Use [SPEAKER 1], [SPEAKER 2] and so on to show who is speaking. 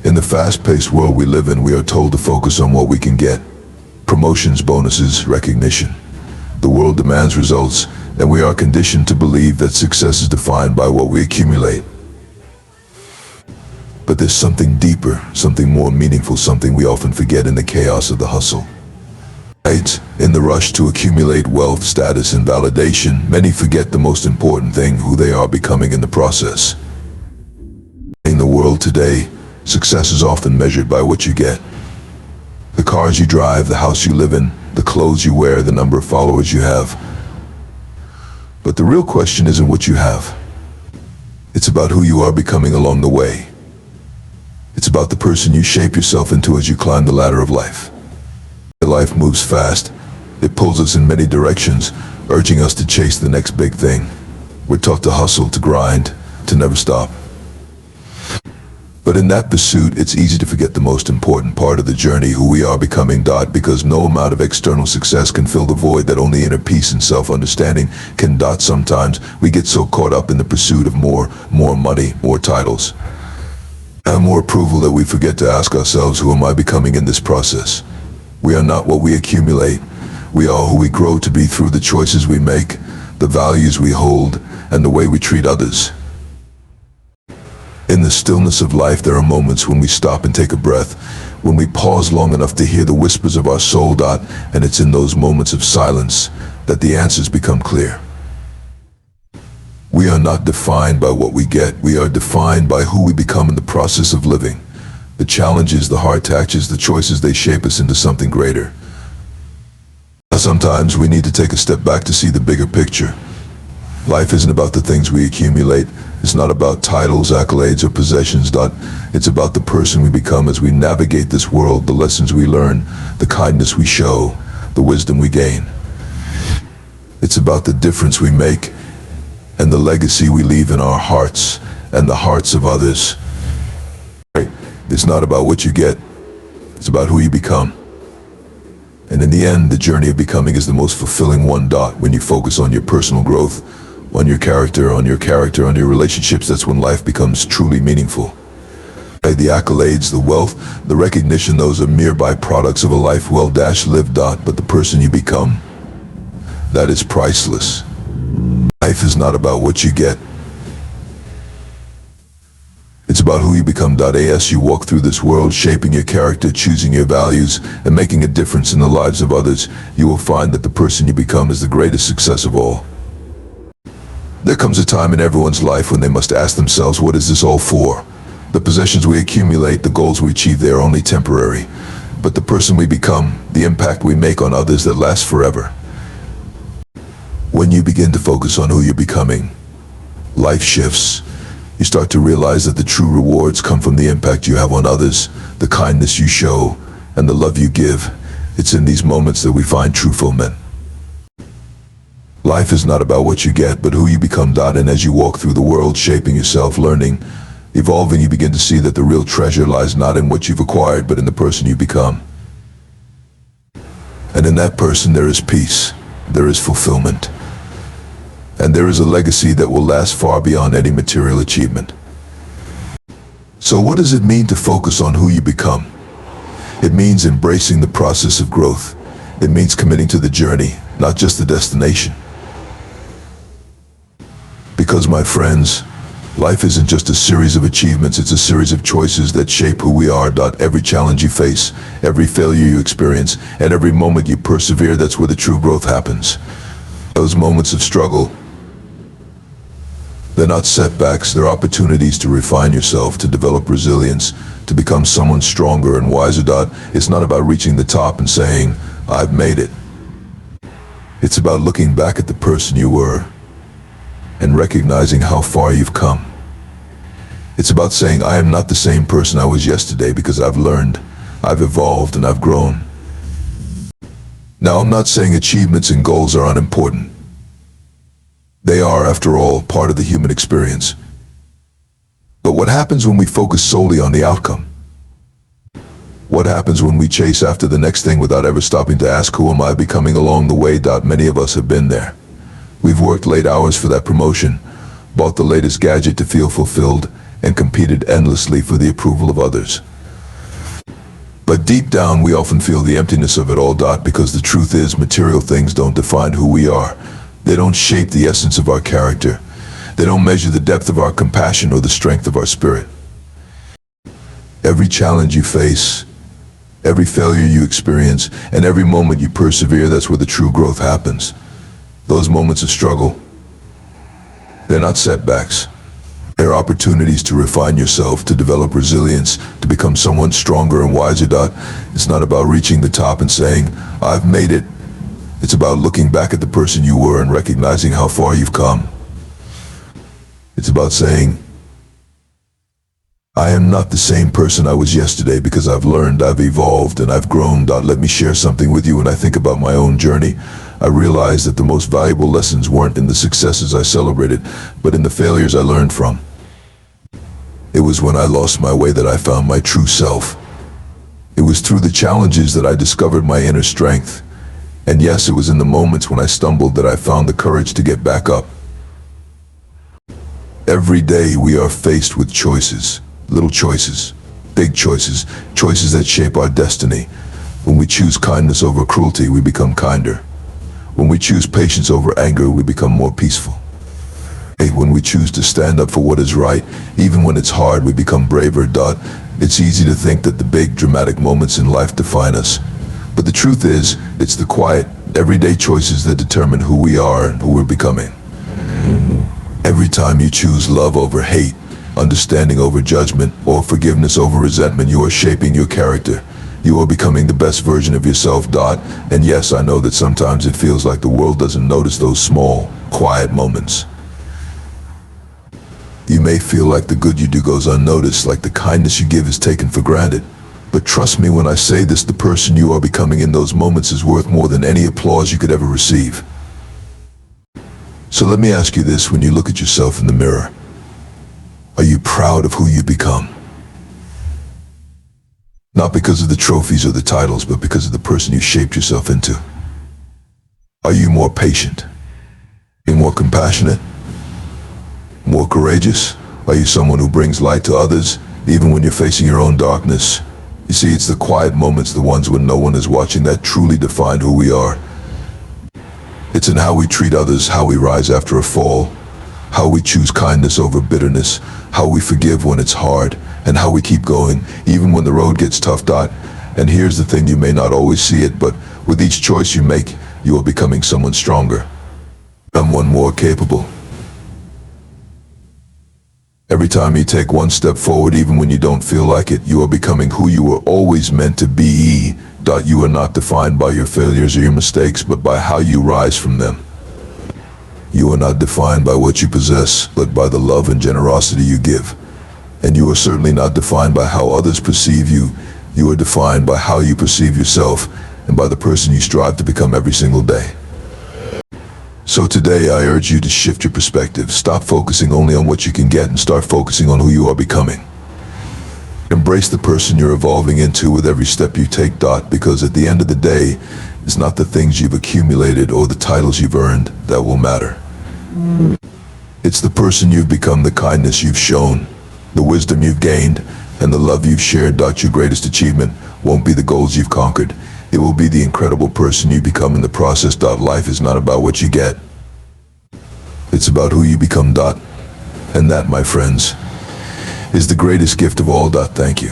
[SPEAKER 1] In the fast-paced world we live in, we are told to focus on what we can get. Promotions, bonuses, recognition. The world demands results, and we are conditioned to believe that success is defined by what we accumulate. But there's something deeper, something more meaningful, something we often forget in the chaos of the hustle. Right? In the rush to accumulate wealth, status, and validation, many forget the most important thing, who they are becoming in the process. In the world today, success is often measured by what you get. The cars you drive, the house you live in, the clothes you wear, the number of followers you have. But the real question isn't what you have. It's about who you are becoming along the way. It's about the person you shape yourself into as you climb the ladder of life. Life moves fast. It pulls us in many directions, urging us to chase the next big thing. We're taught to hustle, to grind, to never stop. But in that pursuit, it's easy to forget the most important part of the journey, who we are becoming. Because no amount of external success can fill the void that only inner peace and self-understanding can. Sometimes we get so caught up in the pursuit of more money, more titles, and more approval that we forget to ask ourselves, who am I becoming in this process? We are not what we accumulate. We are who we grow to be through the choices we make, the values we hold, and the way we treat others. In the stillness of life, there are moments when we stop and take a breath, when we pause long enough to hear the whispers of our soul. And it's in those moments of silence that the answers become clear. We are not defined by what we get. We are defined by who we become in the process of living. The challenges, the hard taxes, the choices, they shape us into something greater. Sometimes we need to take a step back to see the bigger picture. Life isn't about the things we accumulate. It's not about titles, accolades, or possessions. It's about the person we become as we navigate this world, the lessons we learn, the kindness we show, the wisdom we gain. It's about the difference we make and the legacy we leave in our hearts and the hearts of others. It's not about what you get, it's about who you become. And in the end, the journey of becoming is the most fulfilling one. When you focus on your personal growth, on your character, on your relationships, that's when life becomes truly meaningful. The accolades, the wealth, the recognition, those are mere byproducts of a life well-lived. But the person you become, that is priceless. Life is not about what you get. It's about who you become. As you walk through this world, shaping your character, choosing your values, and making a difference in the lives of others, you will find that the person you become is the greatest success of all. There comes a time in everyone's life when they must ask themselves, what is this all for? The possessions we accumulate, the goals we achieve, they are only temporary. But the person we become, the impact we make on others, that lasts forever. When you begin to focus on who you're becoming, life shifts. You start to realize that the true rewards come from the impact you have on others, the kindness you show, and the love you give. It's in these moments that we find true fulfillment. Life is not about what you get, but who you become. And as you walk through the world, shaping yourself, learning, evolving, you begin to see that the real treasure lies not in what you've acquired, but in the person you become. And in that person there is peace, there is fulfillment, and there is a legacy that will last far beyond any material achievement. So what does it mean to focus on who you become? It means embracing the process of growth. It means committing to the journey, not just the destination. Because, my friends, life isn't just a series of achievements, it's a series of choices that shape who we are. Every challenge you face, every failure you experience, and every moment you persevere, that's where the true growth happens. Those moments of struggle, they're not setbacks, they're opportunities to refine yourself, to develop resilience, to become someone stronger and wiser. It's not about reaching the top and saying, I've made it. It's about looking back at the person you were and recognizing how far you've come. It's about saying, I am not the same person I was yesterday, because I've learned, I've evolved, and I've grown. Now, I'm not saying achievements and goals are unimportant. They are, after all, part of the human experience. But what happens when we focus solely on the outcome? What happens when we chase after the next thing without ever stopping to ask, who am I becoming along the way? Many of us have been there. We've worked late hours for that promotion, bought the latest gadget to feel fulfilled, and competed endlessly for the approval of others. But deep down, we often feel the emptiness of it all, because the truth is, material things don't define who we are. They don't shape the essence of our character. They don't measure the depth of our compassion or the strength of our spirit. Every challenge you face, every failure you experience, and every moment you persevere, that's where the true growth happens. Those moments of struggle, they're not setbacks. They're opportunities to refine yourself, to develop resilience, to become someone stronger and wiser. It's not about reaching the top and saying, "I've made it." It's about looking back at the person you were and recognizing how far you've come. It's about saying, "I am not the same person I was yesterday because I've learned, I've evolved, and I've grown." Let me share something with you. When I think about my own journey, I realized that the most valuable lessons weren't in the successes I celebrated, but in the failures I learned from. It was when I lost my way that I found my true self. It was through the challenges that I discovered my inner strength. And yes, it was in the moments when I stumbled that I found the courage to get back up. Every day we are faced with choices, little choices, big choices, choices that shape our destiny. When we choose kindness over cruelty, we become kinder. When we choose patience over anger, we become more peaceful. When we choose to stand up for what is right, even when it's hard, we become braver. It's easy to think that the big, dramatic moments in life define us. But the truth is, it's the quiet, everyday choices that determine who we are and who we're becoming. Every time you choose love over hate, understanding over judgment, or forgiveness over resentment, you are shaping your character. You are becoming the best version of yourself. And yes, I know that sometimes it feels like the world doesn't notice those small, quiet moments. You may feel like the good you do goes unnoticed, like the kindness you give is taken for granted. But trust me when I say this, the person you are becoming in those moments is worth more than any applause you could ever receive. So let me ask you this: when you look at yourself in the mirror, are you proud of who you become? Not because of the trophies or the titles, but because of the person you shaped yourself into. Are you more patient? Are you more compassionate? More courageous? Are you someone who brings light to others, even when you're facing your own darkness? You see, it's the quiet moments, the ones when no one is watching, that truly define who we are. It's in how we treat others, how we rise after a fall, how we choose kindness over bitterness, how we forgive when it's hard, and how we keep going, even when the road gets tough. And here's the thing, you may not always see it, but with each choice you make, you are becoming someone stronger, someone more capable. Every time you take one step forward, even when you don't feel like it, you are becoming who you were always meant to be. You are not defined by your failures or your mistakes, but by how you rise from them. You are not defined by what you possess, but by the love and generosity you give. And you are certainly not defined by how others perceive you. You are defined by how you perceive yourself and by the person you strive to become every single day. So today I urge you to shift your perspective. Stop focusing only on what you can get and start focusing on who you are becoming. Embrace the person you're evolving into with every step you take. Because at the end of the day, it's not the things you've accumulated or the titles you've earned that will matter. It's the person you've become, the kindness you've shown, the wisdom you've gained, and the love you've shared. Your greatest achievement won't be the goals you've conquered. It will be the incredible person you become in the process. Life is not about what you get. It's about who you become. And that, my friends, is the greatest gift of all. Thank you.